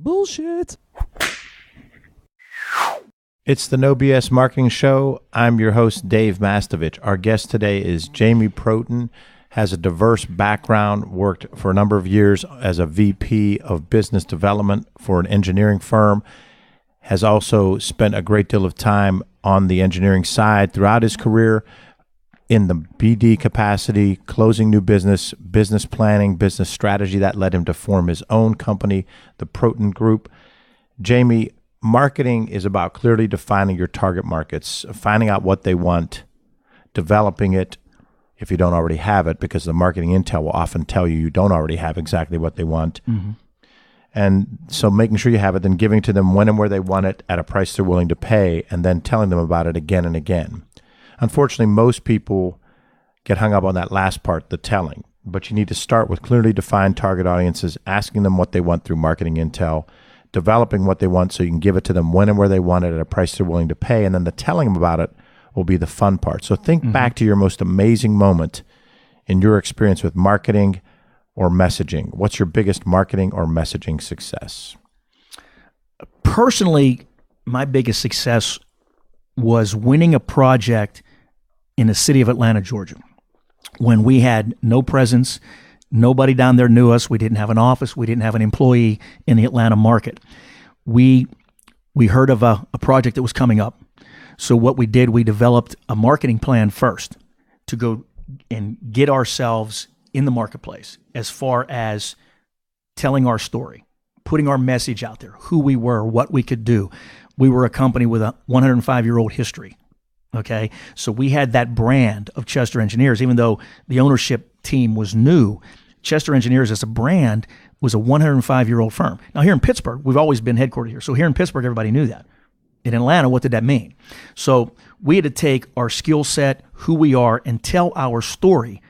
Bullshit. It's the No BS Marketing Show. I'm your host, Dave Mastovich. Our guest today is Jamie Protin. Has a diverse background, worked for a number of years as a VP of business development for an engineering firm, has also spent a great deal of time on the engineering side throughout his career in the BD capacity, closing new business, business planning, business strategy. That led him to form his own company, the Protin Group. Jamie, marketing is about clearly defining your target markets, finding out what they want, developing it if you don't already have it, because the marketing intel will often tell you you don't already have exactly what they want. Mm-hmm. And so making sure you have it, then giving to them when and where they want it at a price they're willing to pay, and then telling them about it again and again. Unfortunately, most people get hung up on that last part, the telling. But you need to start with clearly defined target audiences, asking them what they want through marketing intel, developing what they want so you can give it to them when and where they want it at a price they're willing to pay, and then the telling them about it will be the fun part. So think back to your most amazing moment in your experience with marketing or messaging. What's your biggest marketing or messaging success? Personally, my biggest success was winning a project in the city of Atlanta, Georgia, when we had no presence. Nobody down there knew us. We didn't have an office. We didn't have an employee in the Atlanta market. We heard of a project that was coming up. So what we did, we developed a marketing plan first to go and get ourselves in the marketplace as far as telling our story, putting our message out there, who we were, what we could do. We were a company with a 105-year-old history, okay? So we had that brand of Chester Engineers, even though the ownership team was new. Chester Engineers as a brand was a 105-year-old firm. Now here in Pittsburgh, we've always been headquartered here. So here in Pittsburgh, everybody knew that. In Atlanta, what did that mean? So we had to take our skill set, who we are, and tell our story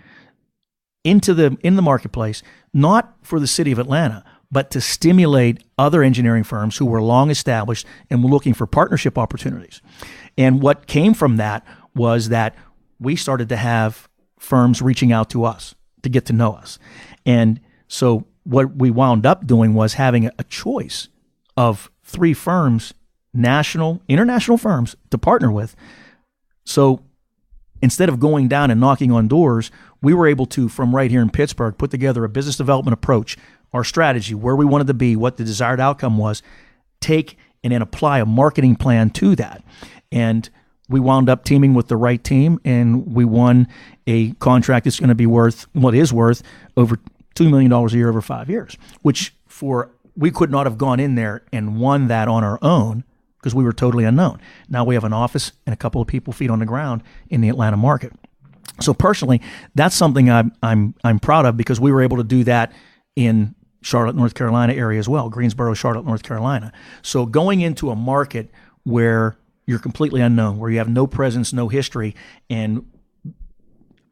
in the marketplace, not for the city of Atlanta, but to stimulate other engineering firms who were long established and were looking for partnership opportunities. And what came from that was that we started to have firms reaching out to us to get to know us. And so what we wound up doing was having a choice of 3 firms, national, international firms to partner with. So instead of going down and knocking on doors, we were able to, from right here in Pittsburgh, put together a business development approach, our strategy, where we wanted to be, what the desired outcome was, take and then apply a marketing plan to that. And we wound up teaming with the right team, and we won a contract that's going to be worth, what is worth, over $2 million a year over 5 years, which we could not have gone in there and won that on our own because we were totally unknown. Now we have an office and a couple of people, feet on the ground in the Atlanta market. So personally, that's something I'm proud of, because we were able to do that in Charlotte, North Carolina area as well, Greensboro, Charlotte, North Carolina. So going into a market where you're completely unknown, where you have no presence, no history, and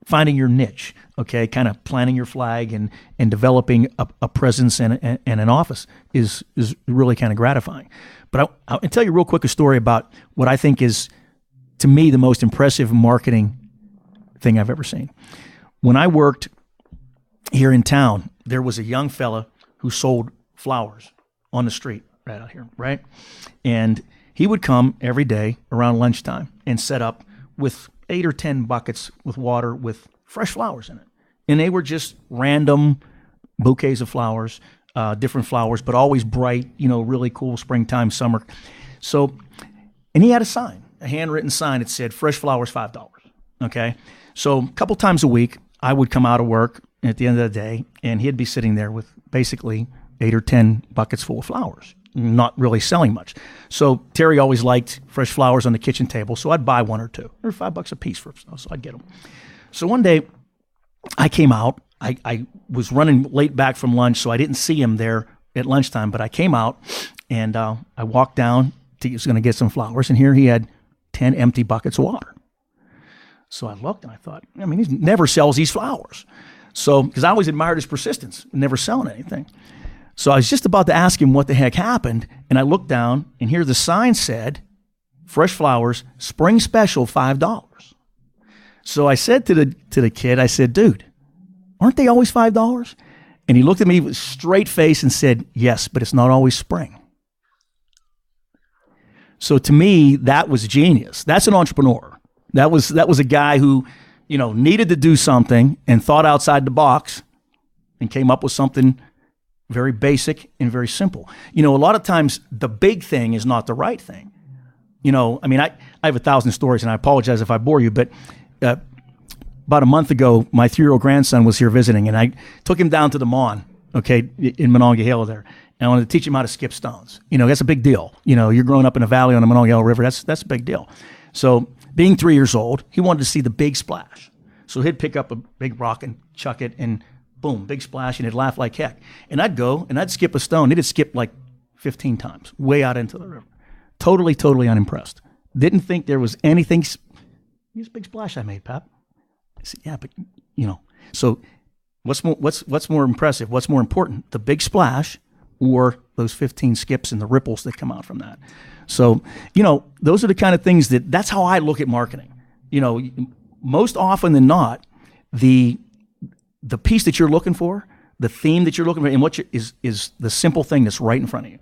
finding your niche, okay, kind of planting your flag and developing a presence and an office is really kind of gratifying. But I'll tell you real quick a story about what I think is, to me, the most impressive marketing thing I've ever seen. When I worked here in town, there was a young fella who sold flowers on the street right out here, right? And he would come every day around lunchtime and set up with 8 or 10 buckets with water with fresh flowers in it. And they were just random bouquets of flowers, different flowers, but always bright, really cool springtime, summer. So, and he had a sign, a handwritten sign that said, fresh flowers, $5. Okay. So a couple times a week, I would come out of work at the end of the day, and he'd be sitting there with basically 8 or 10 buckets full of flowers, not really selling much. So Terry always liked fresh flowers on the kitchen table, so I'd buy 1 or 2. They're $5 a piece, so I'd get them. So one day, I came out. I was running late back from lunch, so I didn't see him there at lunchtime, but I came out, and I walked down. He was going to get some flowers, and here he had 10 empty buckets of water. So I looked, and I thought, he never sells these flowers. So, because I always admired his persistence, never selling anything. So I was just about to ask him what the heck happened, and I looked down, and here the sign said, fresh flowers, spring special, $5. So I said to the kid, I said, dude, aren't they always $5? And he looked at me with a straight face and said, yes, but it's not always spring. So to me, that was genius. That's an entrepreneur. That was a guy who, needed to do something and thought outside the box and came up with something very basic and very simple. A lot of times the big thing is not the right thing. I have 1,000 stories, and I apologize if I bore you, but about a month ago, my 3-year-old grandson was here visiting, and I took him down to the Mon, in Monongahela there. And I wanted to teach him how to skip stones. That's a big deal. You're growing up in a valley on the Monongahela River. That's a big deal. So being 3 years old, he wanted to see the big splash. So he'd pick up a big rock and chuck it, and boom, big splash, and he'd laugh like heck. And I'd go, and I'd skip a stone. He'd skip like 15 times, way out into the river. Totally unimpressed. Didn't think there was anything. Here's a big splash I made, Pap. I said, yeah, but, So what's more impressive? What's more important? The big splash or those 15 skips and the ripples that come out from that? So, those are the kind of things that's how I look at marketing. Most often than not, the piece that you're looking for, the theme that you're looking for, and is the simple thing that's right in front of you.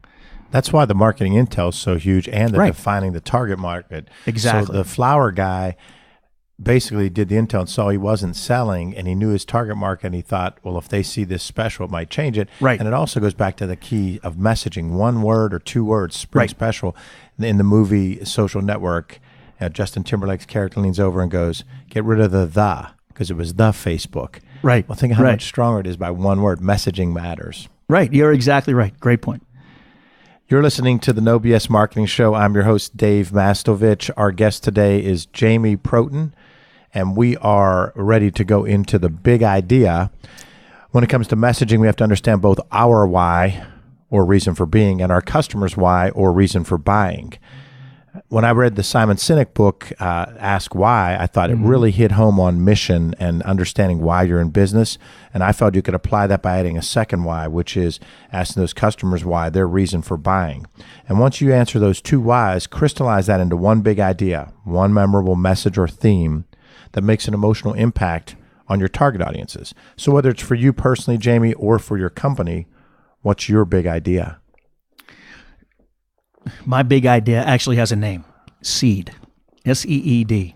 That's why the marketing intel is so huge, and defining the target market. Exactly. So the flower guy basically did the intel and saw he wasn't selling, and he knew his target market, and he thought, well, if they see this special, it might change it. Right. And it also goes back to the key of messaging, 1 word or 2 words, spring special. In the movie Social Network, Justin Timberlake's character leans over and goes, get rid of the, because it was the Facebook. Right. Well, think of how much stronger it is by 1 word. Messaging matters. Right. You're exactly right. Great point. You're listening to the No BS Marketing Show. I'm your host, Dave Mastovich. Our guest today is Jamie Protin, and we are ready to go into the big idea. When it comes to messaging, we have to understand both our why, or reason for being, and our customers' why, or reason for buying. When I read the Simon Sinek book, Ask Why, I thought it really hit home on mission and understanding why you're in business. And I felt you could apply that by adding a second why, which is asking those customers why, their reason for buying. And once you answer those 2 whys, crystallize that into one big idea, one memorable message or theme that makes an emotional impact on your target audiences. So whether it's for you personally, Jamie, or for your company, what's your big idea? My big idea actually has a name, SEED, SEED.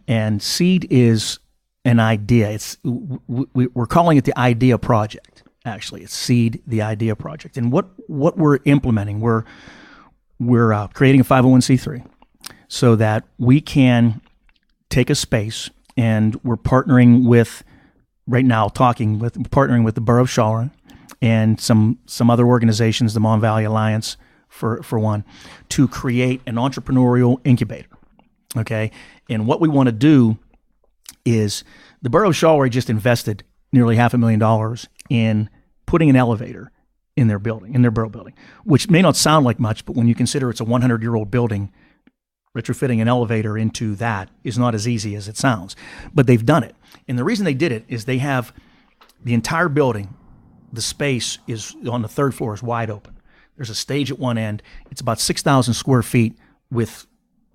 And SEED is an idea. We're calling it the Idea Project, actually. It's SEED, the Idea Project. And what we're implementing, we're creating a 501c3 so that we can take a space, and we're partnering with, partnering with the Borough of Shawron and some other organizations, the Mon Valley Alliance, for one, to create an entrepreneurial incubator, okay? And what we want to do is, the Borough of Shawron just invested nearly $500,000 in putting an elevator in their borough building, which may not sound like much, but when you consider it's a 100-year-old building, retrofitting an elevator into that is not as easy as it sounds. But they've done it. And the reason they did it is they have the entire building, the space is on the 3rd floor is wide open. There's a stage at one end. It's about 6,000 square feet with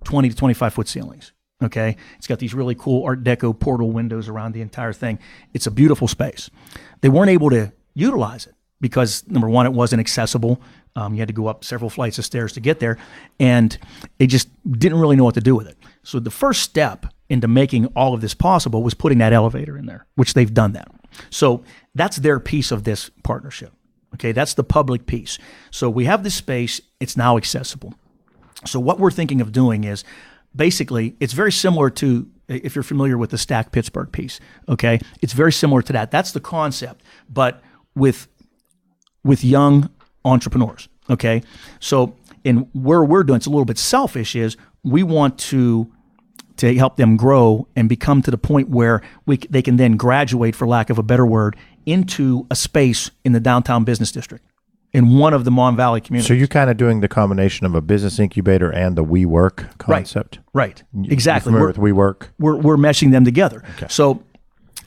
20 to 25-foot ceilings, okay? It's got these really cool Art Deco portal windows around the entire thing. It's a beautiful space. They weren't able to utilize it because, number one, it wasn't accessible. You had to go up several flights of stairs to get there, and they just didn't really know what to do with it. So the first step into making all of this possible was putting that elevator in there, which they've done that. So that's their piece of this partnership. Okay, that's the public piece. So we have this space, it's now accessible. So what we're thinking of doing is, basically, it's very similar to, if you're familiar with the Stack Pittsburgh piece, okay? It's very similar to that. That's the concept, but with young entrepreneurs, okay? So, and where we're doing, it's a little bit selfish, is we want to help them grow and become to the point where they can then graduate, for lack of a better word, into a space in the downtown business district in one of the Mon Valley communities. So you're kind of doing the combination of a business incubator and the WeWork concept? Right. Exactly. You're familiar with WeWork? We're meshing them together. Okay. So,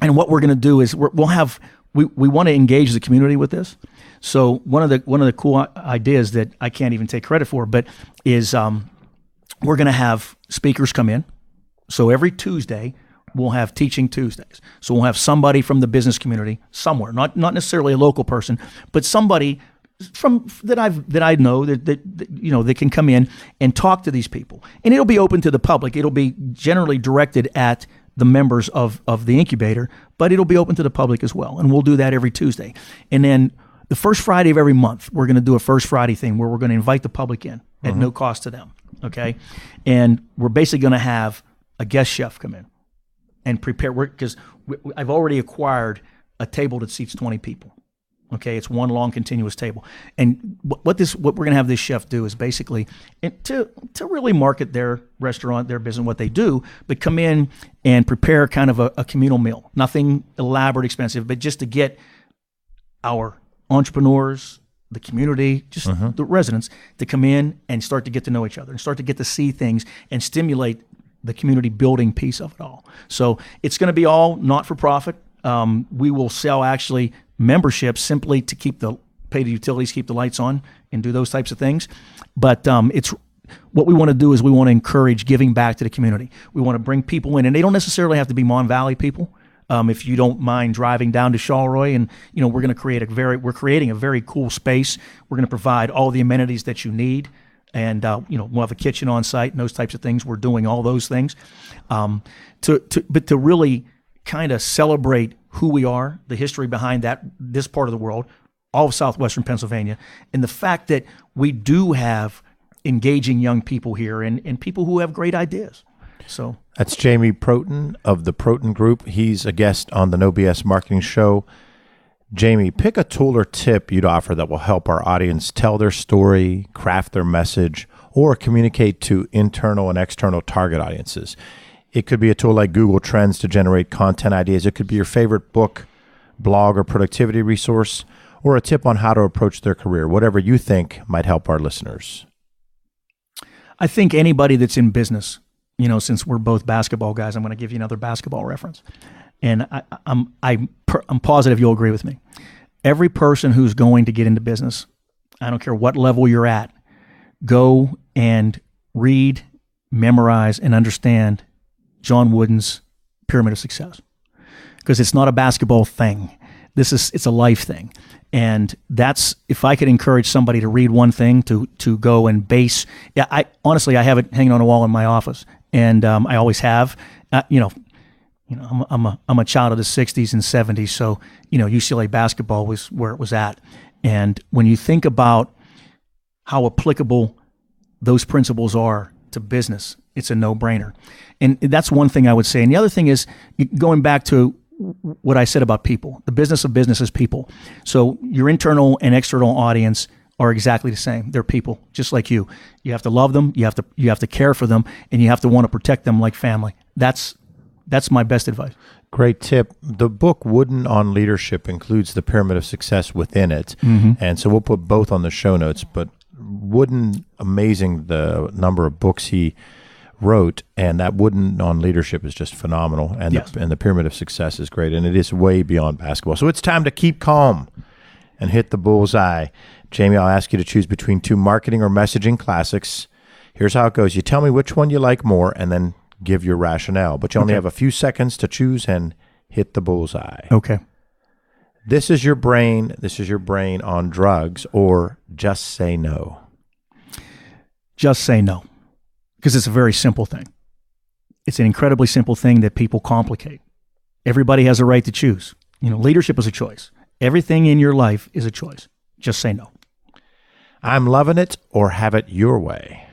and what we're going to do is we want to engage the community with this. So one of the cool ideas that I can't even take credit for, but is we're going to have speakers come in. So every Tuesday, we'll have teaching Tuesdays. So we'll have somebody from the business community somewhere, not necessarily a local person, but somebody from that I know that can come in and talk to these people. And it'll be open to the public. It'll be generally directed at the members of the incubator, but it'll be open to the public as well. And we'll do that every Tuesday. And then the first Friday of every month, we're going to do a First Friday thing where we're going to invite the public in at no cost to them. Okay. And we're basically going to have a guest chef come in and prepare, because I've already acquired a table that seats 20 people. Okay, it's one long continuous table, and what we're going to have this chef do is basically to really market their restaurant, their business, what they do, but come in and prepare kind of a communal meal. Nothing elaborate, expensive, but just to get our entrepreneurs, the community, just the residents to come in and start to get to know each other and start to get to see things and stimulate the community building piece of it all. So it's going to be all not for profit. We will sell actually memberships simply to pay the utilities, keep the lights on, and do those types of things. But it's what we want to do is we want to encourage giving back to the community. We want to bring people in, and they don't necessarily have to be Mon Valley people. If you don't mind driving down to Charleroi, and we're going to we're creating a very cool space. We're going to provide all the amenities that you need, and we'll have a kitchen on site and those types of things. We're doing all those things, but to really kind of celebrate who we are, the history behind this part of the world, all of southwestern Pennsylvania, and the fact that we do have engaging young people here and people who have great ideas. So that's Jamie Protin of the Protin Group. He's a guest on the No BS Marketing Show. Jamie, pick a tool or tip you'd offer that will help our audience tell their story, craft their message, or communicate to internal and external target audiences. It could be a tool like Google Trends to generate content ideas. It could be your favorite book, blog, or productivity resource, or a tip on how to approach their career, whatever you think might help our listeners. I think anybody that's in business, since we're both basketball guys, I'm going to give you another basketball reference. And I'm positive you'll agree with me. Every person who's going to get into business, I don't care what level you're at, go and read, memorize, and understand John Wooden's Pyramid of Success, because it's not a basketball thing. It's a life thing. And that's, if I could encourage somebody to read one thing, to go and base. Yeah, I have it hanging on a wall in my office, and I always have. I'm a child of the '60s and '70s, so UCLA basketball was where it was at. And when you think about how applicable those principles are to business, it's a no-brainer. And that's one thing I would say. And the other thing is, going back to what I said about people, the business of business is people. So your internal and external audience are exactly the same. They're people, just like you. You have to love them, you have to care for them, and you have to want to protect them like family. That's my best advice. Great tip. The book Wooden on Leadership includes the Pyramid of Success within it. And so we'll put both on the show notes. But Wooden, amazing the number of books he wrote, and that Wooden on Leadership is just phenomenal. And, yes. And the Pyramid of Success is great, and it is way beyond basketball. So it's time to keep calm and hit the bullseye. Jamie, I'll ask you to choose between two marketing or messaging classics. Here's how it goes. You tell me which one you like more, and then give your rationale. But you only have a few seconds to choose and hit the bullseye. Okay. This is your brain on drugs, or just say no. Just say no. Because it's a very simple thing. It's an incredibly simple thing that people complicate. Everybody has a right to choose. Leadership is a choice. Everything in your life is a choice. Just say no. I'm loving it, or have it your way.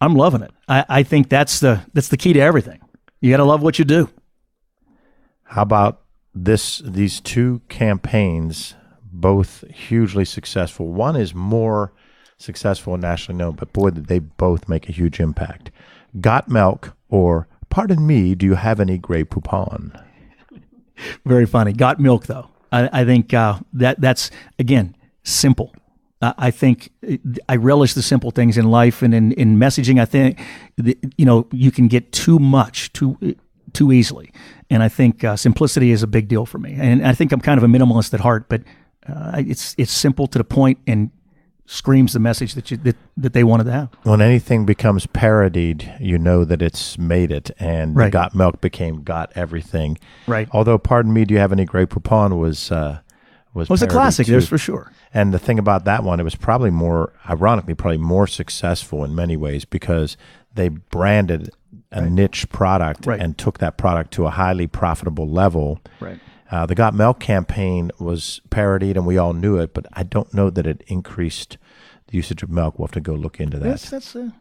I'm loving it. I think that's the key to everything. You got to love what you do. How about these two campaigns, both hugely successful? One is more successful and nationally known, but boy, did they both make a huge impact. Got milk, or pardon me, do you have any Grey Poupon? Very funny. Got milk, though. I think that's, again, simple. I think I relish the simple things in life, and in messaging, I think you can get too much too easily, and I think simplicity is a big deal for me. And I think I'm kind of a minimalist at heart, but it's simple to the point and screams the message that they wanted to have. When anything becomes parodied, you know that it's made it, and Right. Got Milk became Got Everything. Right. Although, pardon me, do you have any Grey Poupon was It was a parodied classic, too. there's for sure. And the thing about that one, it was probably ironically, more successful in many ways because they branded a niche product Right. and took that product to a highly profitable level. Right. The Got Milk campaign was parodied, and we all knew it, but I don't know that it increased the usage of milk. We'll have to go look into that. That's a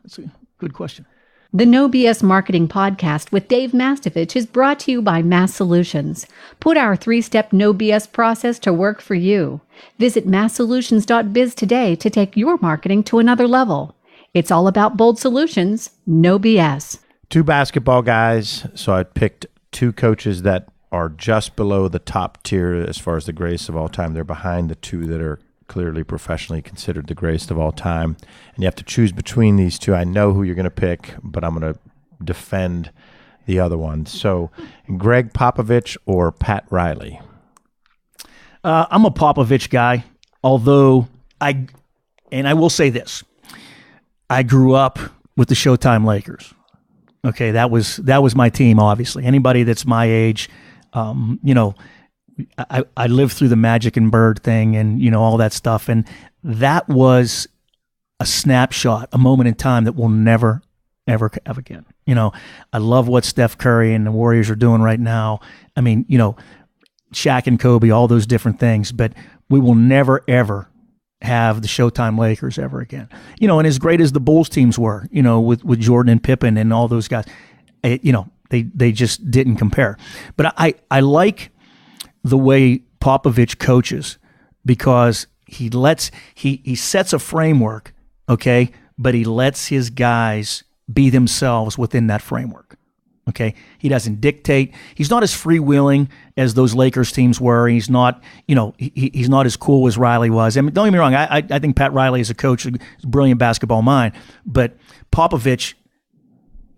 good question. The No BS Marketing Podcast with Dave Mastovich is brought to you by Mass Solutions. Put our 3-step No BS process to work for you. Visit masssolutions.biz today to take your marketing to another level. It's all about bold solutions, no BS. 2 basketball guys, so I picked 2 coaches that are just below the top tier as far as the greatest of all time. They're behind the 2 that are clearly professionally considered the greatest of all time. And you have to choose between these 2. I know who you're going to pick, but I'm going to defend the other one. So, Gregg Popovich or Pat Riley? I'm a Popovich guy, although I will say this. I grew up with the Showtime Lakers. Okay, that was my team, obviously. Anybody that's my age, I lived through the Magic and Bird thing and, all that stuff. And that was a snapshot, a moment in time that we'll never, ever have again. I love what Steph Curry and the Warriors are doing right now. I mean, Shaq and Kobe, all those different things, but we will never, ever have the Showtime Lakers ever again. And as great as the Bulls teams were, with Jordan and Pippen and all those guys, they just didn't compare. But I like the way Popovich coaches because he sets a framework, okay, but he lets his guys be themselves within that framework. Okay, he doesn't dictate. He's not as freewheeling as those Lakers teams were. He's not, he's not as cool as Riley was. I mean, don't get me wrong. I think Pat Riley is a coach, a brilliant basketball mind, but Popovich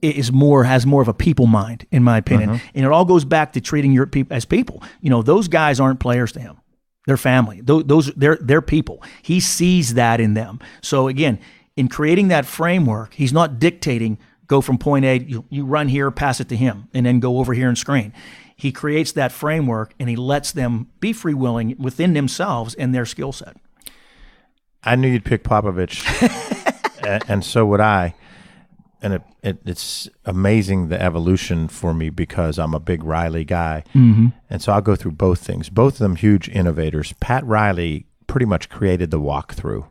has more of a people mind, in my opinion. And it all goes back to treating your people as people. Those guys aren't players to him; they're family. They're people. He sees that in them. So again, in creating that framework, he's not dictating. Go from point A, you run here, pass it to him, and then go over here and screen. He creates that framework, and he lets them be free-willing within themselves and their skill set. I knew you'd pick Popovich, and so would I. And it's amazing the evolution for me because I'm a big Riley guy. And so I'll go through both things. Both of them huge innovators. Pat Riley pretty much created the walkthrough.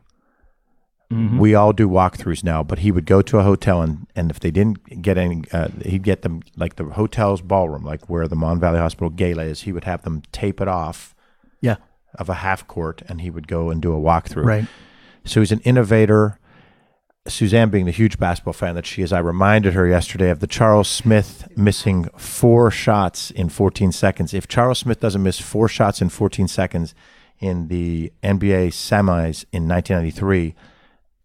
We all do walkthroughs now, but he would go to a hotel and if they didn't get any, he'd get them like the hotel's ballroom, like where the Mon Valley Hospital gala is. He would have them tape it off of a half court and he would go and do a walkthrough. Right. So he's an innovator. Suzanne, being the huge basketball fan that she is, I reminded her yesterday of the Charles Smith missing 4 shots in 14 seconds. If Charles Smith doesn't miss 4 shots in 14 seconds in the NBA semis in 1993,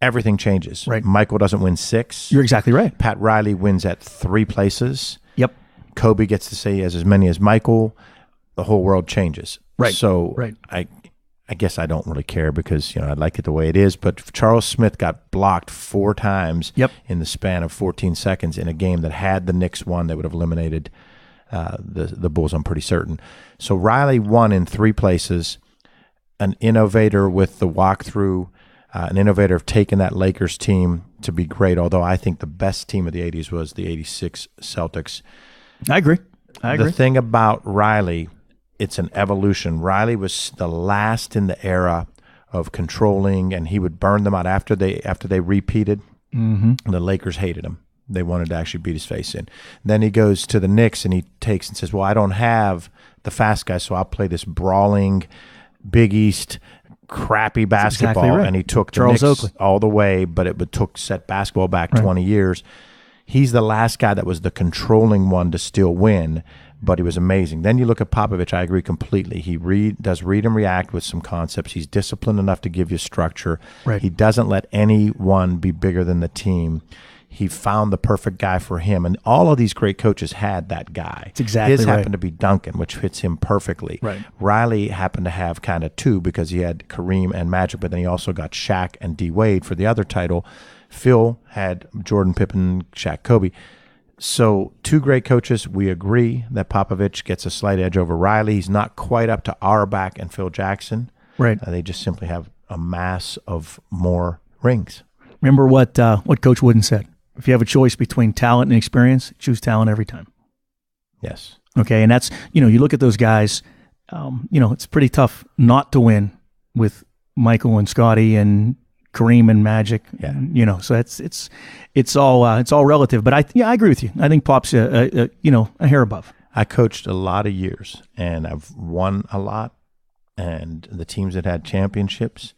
everything changes. Right. Michael doesn't win 6. You're exactly right. Pat Riley wins at 3 places. Yep. Kobe gets to say he has as many as Michael. The whole world changes. Right. So right. I guess I don't really care because I like it the way it is. But Charles Smith got blocked 4 times in the span of 14 seconds in a game that had the Knicks won, they would have eliminated the Bulls. I'm pretty certain. So Riley won in 3 places. An innovator with the walkthrough. An innovator of taking that Lakers team to be great, although I think the best team of the 80s was the 86 Celtics. I agree. The thing about Riley, it's an evolution. Riley was the last in the era of controlling, and he would burn them out after they repeated. The Lakers hated him. They wanted to actually beat his face in. Then he goes to the Knicks, and he takes and says, well, I don't have the fast guys, so I'll play this brawling Big East crappy basketball, exactly right. And he took the Charles Knicks Oakley all the way, but it took set basketball back 20 years. He's the last guy that was the controlling one to still win, but he was amazing. Then you look at Popovich, I agree completely. He does read and react with some concepts. He's disciplined enough to give you structure. Right. He doesn't let anyone be bigger than the team. he found the perfect guy for him. And all of these great coaches had that guy. It's exactly His right. happened to be Duncan, which fits him perfectly. Right. Riley happened to have kind of two because he had Kareem and Magic, but then he also got Shaq and D. Wade for the other title. Phil had Jordan, Pippen, Shaq, Kobe. So two great coaches. We agree that Popovich gets a slight edge over Riley. He's not quite up to Auerbach and Phil Jackson. Right. They just simply have a mass of more rings. Remember what Coach Wooden said. If you have a choice between talent and experience, choose talent every time. Yes. Okay, and that's, you look at those guys, it's pretty tough not to win with Michael and Scotty and Kareem and Magic. Yeah. So it's all relative. But I agree with you. I think Pop's a hair above. I coached a lot of years, and I've won a lot, and the teams that had championships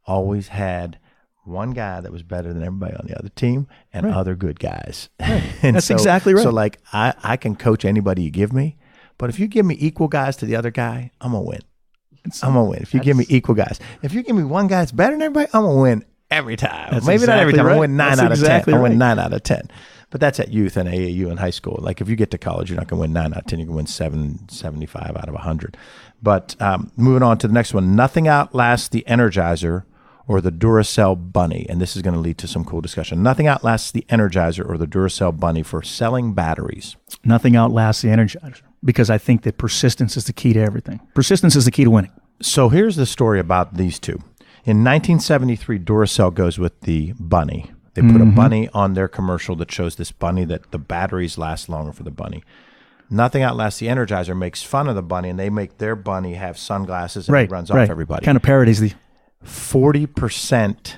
always had one guy that was better than everybody on the other team and other good guys. Right. And That's exactly right. So, like, I can coach anybody you give me, but if you give me equal guys to the other guy, I'm going to win. I'm going to win. If you give me equal guys. If you give me one guy that's better than everybody, I'm going to win every time. That's Maybe not every exactly time. right. I win 9 That's out of exactly 10. I win right. 9 out of 10. But that's at youth and AAU and high school. Like, if you get to college, you're not going to win 9 out of 10. You can win 75 out of 100. But moving on to the next one. Nothing outlasts the Energizer or the Duracell Bunny. And this is going to lead to some cool discussion. Nothing outlasts the Energizer or the Duracell Bunny for selling batteries. Nothing outlasts the Energizer, because I think that persistence is the key to everything. Persistence is the key to winning. So here's the story about these two. In 1973, Duracell goes with the bunny. They put a bunny on their commercial that shows this bunny that the batteries last longer for the bunny. Nothing outlasts the Energizer makes fun of the bunny, and they make their bunny have sunglasses and it runs off everybody. Kind of parodies the 40%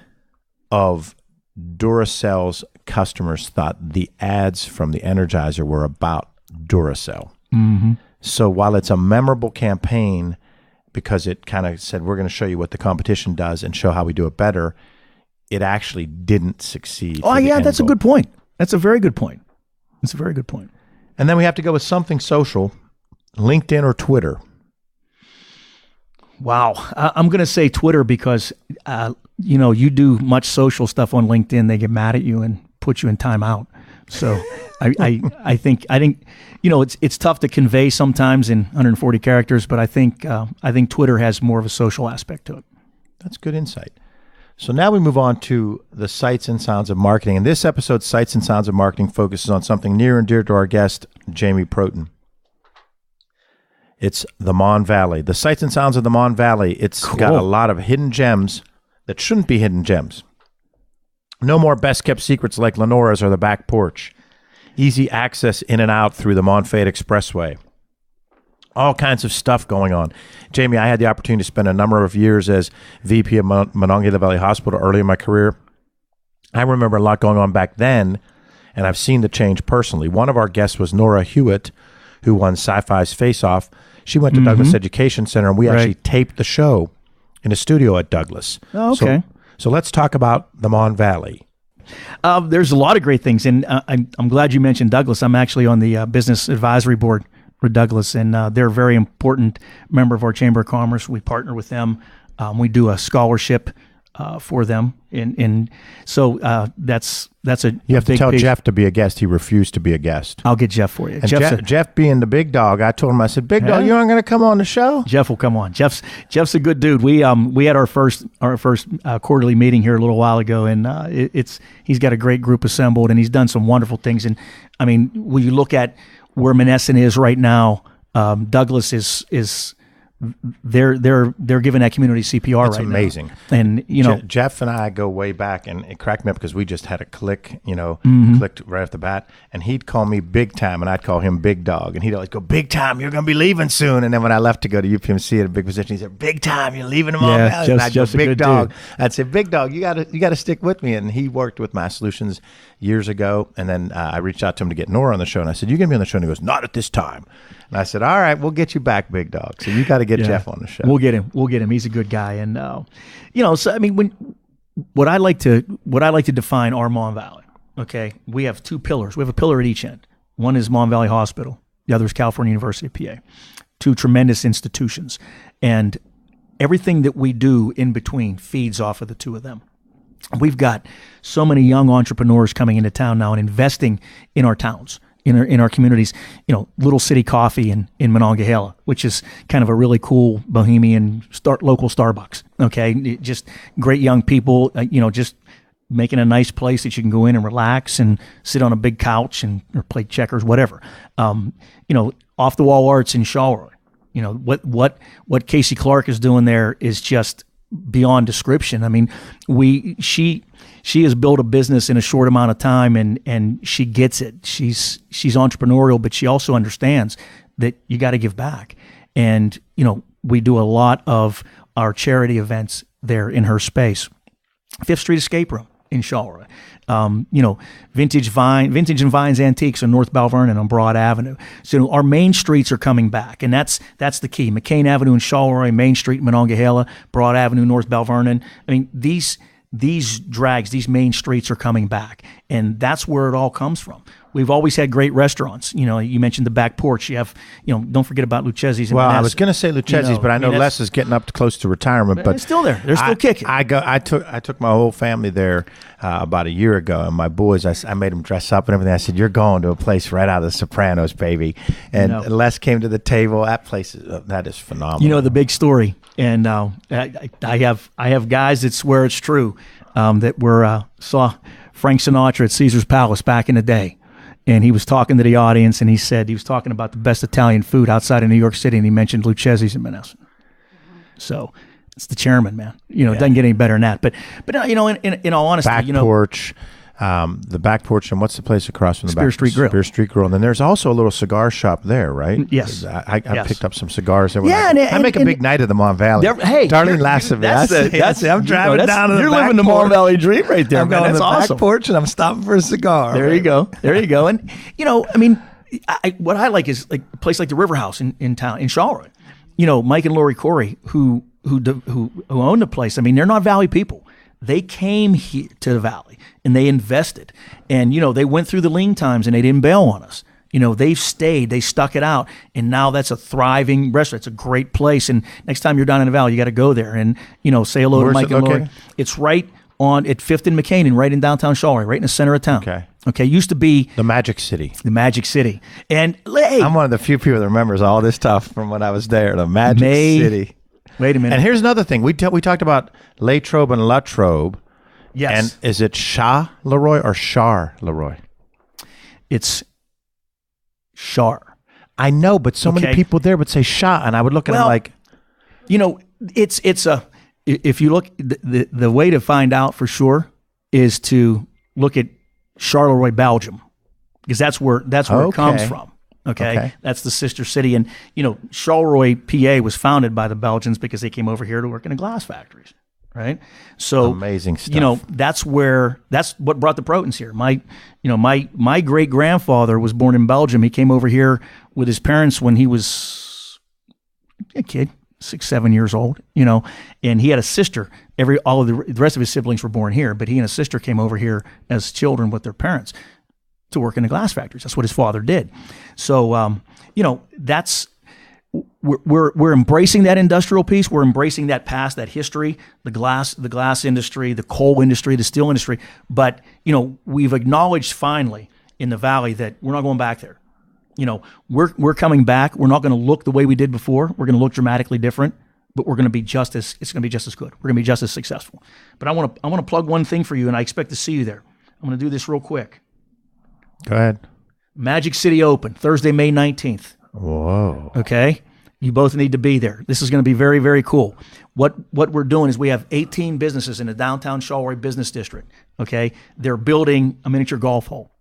of Duracell's customers thought the ads from the Energizer were about Duracell. Mm-hmm. So while it's a memorable campaign, because it kind of said, we're going to show you what the competition does and show how we do it better, it actually didn't succeed. Oh, yeah, that's a good point. That's a very good point. That's a very good point. And then we have to go with something social, LinkedIn or Twitter. Wow. I'm going to say Twitter because, you do much social stuff on LinkedIn. They get mad at you and put you in timeout. So I think it's tough to convey sometimes in 140 characters, but I think Twitter has more of a social aspect to it. That's good insight. So now we move on to the sights and sounds of marketing. And this episode, Sights and Sounds of Marketing, focuses on something near and dear to our guest, Jamie Protin. It's the Mon Valley. The sights and sounds of the Mon Valley. It's got a lot of hidden gems that shouldn't be hidden gems. No more best-kept secrets like Lenora's or the back porch. Easy access in and out through the Montfade Expressway. All kinds of stuff going on. Jamie, I had the opportunity to spend a number of years as VP of Monongahela Valley Hospital early in my career. I remember a lot going on back then, and I've seen the change personally. One of our guests was Nora Hewitt, who won Sci-Fi's Face Off. She went to Douglas Education Center, and we actually taped the show in a studio at Douglas. Oh, okay. So let's talk about the Mon Valley. There's a lot of great things, and I'm glad you mentioned Douglas. I'm actually on the business advisory board for Douglas, and they're a very important member of our Chamber of Commerce. We partner with them. We do a scholarship for them, and so that's a You have to big tell piece. Jeff to be a guest. He refused to be a guest. I'll get Jeff for you. And Jeff being the big dog, I told him, I said, "Big dog, you aren't going to come on the show?" Jeff will come on. Jeff's a good dude. We had our first quarterly meeting here a little while ago, and he's got a great group assembled, and he's done some wonderful things. And I mean, when you look at where Monessen is right now, Douglas is they're giving that community CPR That's right amazing. now. And Jeff and I go way back, and it cracked me up because we just had a click, clicked right off the bat, and he'd call me Big Time, and I'd call him Big Dog, and he'd always go, "Big Time, you're going to be leaving soon." And then when I left to go to UPMC at a big position, he said, "Big Time, you're leaving them all." Yeah, And I'd go, Jeff's a "Big good Dog." dude. I'd say, "Big Dog, you got to stick with me." And he worked with Mass Solutions years ago, and then I reached out to him to get Nora on the show, and I said, "You going to be on the show?" And he goes, "Not at this time." And I said, "All right, we'll get you back, Big Dog." So you got to get Jeff on the show. We'll get him. He's a good guy, and so I mean, what I like to define our Mon Valley. Okay, we have two pillars. We have a pillar at each end. One is Mon Valley Hospital. The other is California University of PA. Two tremendous institutions, and everything that we do in between feeds off of the two of them. We've got so many young entrepreneurs coming into town now and investing in our towns, in our communities. Little City Coffee in Monongahela, which is kind of a really cool bohemian local Starbucks. Okay, just great young people. Just making a nice place that you can go in and relax and sit on a big couch or play checkers, whatever. Off the wall arts in Charleroi. What Casey Clark is doing there is just beyond description. I mean, she has built a business in a short amount of time, and she gets it. She's entrepreneurial, but she also understands that you got to give back. And we do a lot of our charity events there in her space. Fifth Street Escape Room in Charleroi. Vintage and Vines Antiques on North Balvernon on Broad Avenue. So our main streets are coming back, and that's the key. McCain Avenue in Charleroi, Main Street in Monongahela, Broad Avenue, North Balvernon. I mean, these main streets are coming back, and that's where it all comes from. We've always had great restaurants. You mentioned the back porch. You have, don't forget about Lucchese's. Well, I was going to say Lucchese's, but I know Les is getting up close to retirement. But it's still there. They're still kicking. I took my whole family there about a year ago, and my boys, I made them dress up and everything. I said, "You're going to a place right out of The Sopranos, baby." And Les came to the table. That place that is phenomenal. The big story, and I have guys that swear it's true that saw Frank Sinatra at Caesar's Palace back in the day. And he was talking to the audience, and he said he was talking about the best Italian food outside of New York City, and he mentioned Lucchese's in Menneson. So it's the chairman, man. It doesn't get any better than that. But in all honesty, back porch, the back porch, and what's the place across from the Spear Street Grill? Spear Street Grill. And then there's also a little cigar shop there, right? Yes. I picked up some cigars there. Yeah, I make a big night of the Mon Valley. Hey, Darlene laughs at me. That's it. I'm driving down to the You're back living the Mon porch. Valley dream right there, I'm man. going to That's the awesome. back porch, and I'm stopping for a cigar. There you go. And what I like is like a place like the River House in town in Charleroi. Mike and Lori Corey, who own the place. I mean, they're not Valley people. They came here to the Valley and they invested, and they went through the lean times and they didn't bail on us. They've stayed, they stuck it out, and now that's a thriving restaurant. It's a great place, and next time you're down in the Valley, you got to go there and say hello to Mike and Lori. It's right on at 5th and McCain, and right in downtown Charleroi, right in the center of town. Okay. Used to be the Magic City. And hey, I'm one of the few people that remembers all this stuff from when I was there. The Magic City. Wait a minute. And here's another thing. We talked about La Trobe and La Trobe. Yes. And is it Charleroi or Charleroi? It's Char. I know, but so many people there would say Cha, and I would look at them like, it's a. If you look, the way to find out for sure is to look at Charleroi, Belgium, because that's where it comes from. Okay, that's the sister city, and Charleroi, PA, was founded by the Belgians because they came over here to work in the glass factories, right? So amazing stuff. That's what brought the Protins here. My great grandfather was born in Belgium. He came over here with his parents when he was a kid. 6-7 years old, and he had a sister. All of the rest of his siblings were born here, but he and his sister came over here as children with their parents to work in the glass factories. That's what his father did. So, we're embracing that industrial piece. We're embracing that past, that history, the glass industry, the coal industry, the steel industry. But we've acknowledged finally in the Valley that we're not going back there. We're coming back. We're not going to look the way we did before. We're going to look dramatically different, but it's going to be just as good. We're going to be just as successful. But I want to plug one thing for you, and I expect to see you there. I'm going to do this real quick. Go ahead. Magic City Open, Thursday, May 19th. Whoa. Okay. You both need to be there. This is going to be very, very cool. What we're doing is we have 18 businesses in the downtown Charleroi business district. Okay. They're building a miniature golf hole.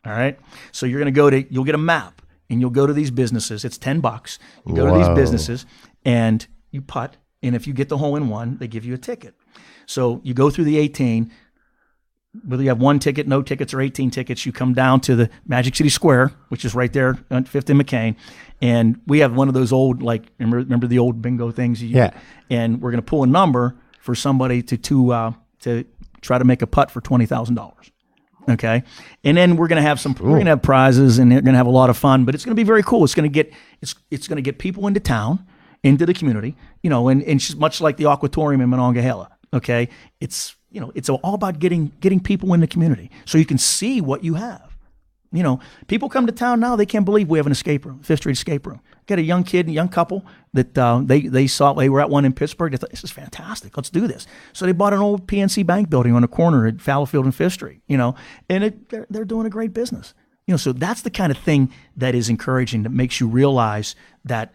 All right. So you're going to you'll get a map. And you'll go to these businesses. It's $10. You go to these businesses and you putt. And if you get the hole in one, they give you a ticket. So you go through the 18. Whether you have one ticket, no tickets, or 18 tickets, you come down to the Magic City Square, which is right there on 5th and McCain. And we have one of those old, remember the old bingo things? Yeah. And we're going to pull a number for somebody to try to make a putt for $20,000. Okay, and then we're gonna have we're gonna have prizes, and they're gonna have a lot of fun. But it's gonna be very cool. It's gonna get people into town, into the community, and it's just much like the Aquatorium in Monongahela. Okay, it's it's all about getting people in the community so you can see what you have. People come to town now, they can't believe we have an escape room, Fifth Street escape room. Got a young couple that they saw, they were at one in Pittsburgh. They thought, this is fantastic. Let's do this. So they bought an old PNC Bank building on the corner at Fallowfield and Fifth Street, and they're doing a great business. So that's the kind of thing that is encouraging, that makes you realize that,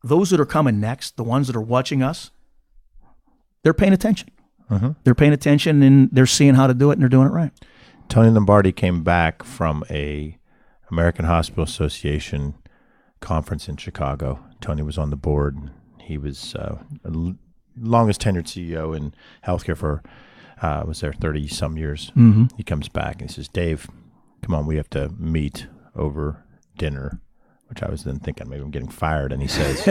those that are coming next, the ones that are watching us, they're paying attention. Mm-hmm. They're paying attention, and they're seeing how to do it, and they're doing it right. Tony Lombardi came back from a American Hospital Association conference in Chicago. Tony was on the board. He was longest tenured CEO in healthcare for was there 30 some years. Mm-hmm. He comes back and he says, "Dave, come on, we have to meet over dinner." Which I was then thinking maybe I'm getting fired. And he says,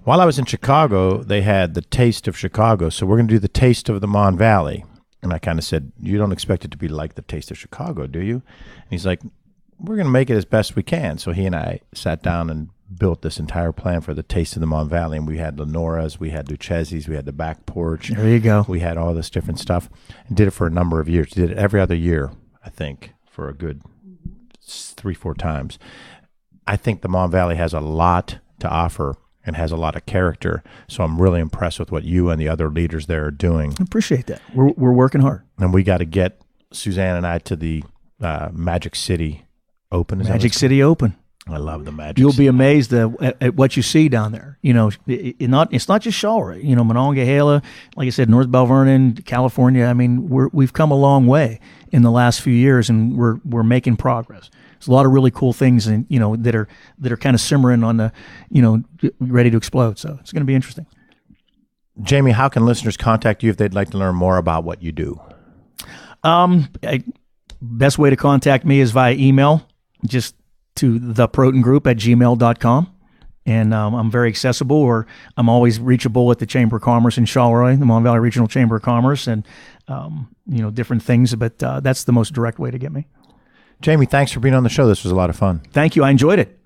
"While I was in Chicago, they had the taste of Chicago, so we're going to do the taste of the Mon Valley." And I kind of said, "You don't expect it to be like the taste of Chicago, do you?" And he's like, "We're going to make it as best we can." So he and I sat down and built this entire plan for the taste of the Mon Valley. And we had Lenora's, we had Lucchese's, we had the back porch. There you go. We had all this different stuff and did it for a number of years. Did it every other year, I think, for a good 3-4 times. I think the Mon Valley has a lot to offer and has a lot of character. So I'm really impressed with what you and the other leaders there are doing. I appreciate that. We're working hard. And we got to get Suzanne and I to the Magic City Open. Magic City Open. I love the Magic You'll City. be amazed at what you see down there. It's not just Shawray. Monongahela, like I said, North Bell Vernon, California. I mean, we've come a long way in the last few years, and we're making progress. There's a lot of really cool things, and that are kind of simmering on the, ready to explode. So it's going to be interesting. Jamie, how can listeners contact you if they'd like to learn more about what you do? Best way to contact me is via email, just to theprotingroup@gmail.com. And I'm very accessible, or I'm always reachable at the Chamber of Commerce in Shawray, the Mon Valley Regional Chamber of Commerce, and different things. But that's the most direct way to get me. Jamie, thanks for being on the show. This was a lot of fun. Thank you. I enjoyed it.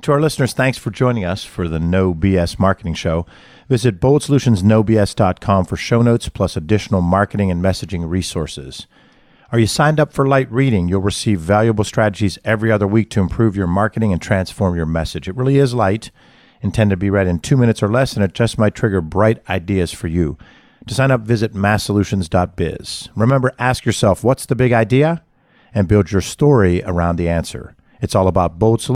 To our listeners, thanks for joining us for the No BS Marketing Show. Visit boldsolutionsnobs.com for show notes plus additional marketing and messaging resources. Are you signed up for light reading? You'll receive valuable strategies every other week to improve your marketing and transform your message. It really is light, intended to be read in 2 minutes or less, and it just might trigger bright ideas for you. To sign up, visit masssolutions.biz. Remember, ask yourself, what's the big idea? And build your story around the answer. It's all about bold solutions.